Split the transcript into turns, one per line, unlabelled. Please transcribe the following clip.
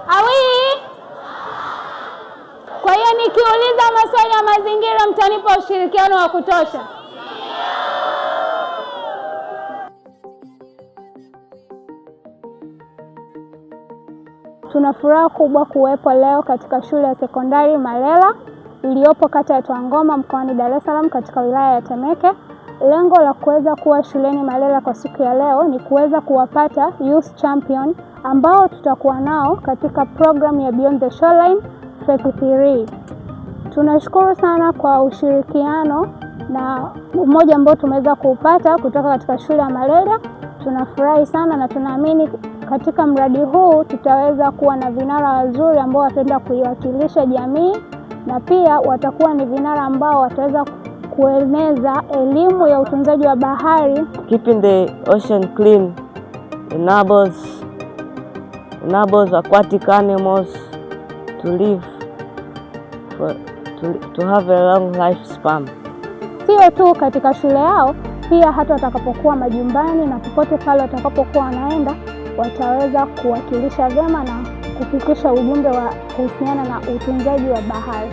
Awi? Kwa hiyo nikiuliza maswali ya mazingira mtanipa ushirikiano wa kutosha? Tuna furaha kubwa kuwepo leo katika shule ya sekondari Malela iliyopo kata ya Twangoma mkoani Dar es Salaam katika wilaya ya Temeke. Lengo la kuweza kuwa shuleni Malela kwa siku ya leo ni kuweza kuwapata youth champion ambao tutakuwa nao katika program ya Beyond the Shoreline Phase 3. Tunashukuru sana kwa ushirikiano na umoja ambao tumeweza kuupata kutoka katika shule ya Malela. Tunafurahi sana na tunaamini katika mradi huu tutaweza kuwa na vinara wazuri ambao wataenda kuiwakilisha jamii, na pia watakuwa ni vinara ambao wataweza kueneza elimu ya utunzaji wa bahari.
Keeping the ocean clean enables aquatic animals to live to have a long lifespan.
Sio tu katika shule yao, pia hata watakapokuwa majumbani na popote pale watakapokuwa wanaenda, wataweza kuwakilisha vyema na kufikisha ujumbe wa kuhusiana na utunzaji wa bahari.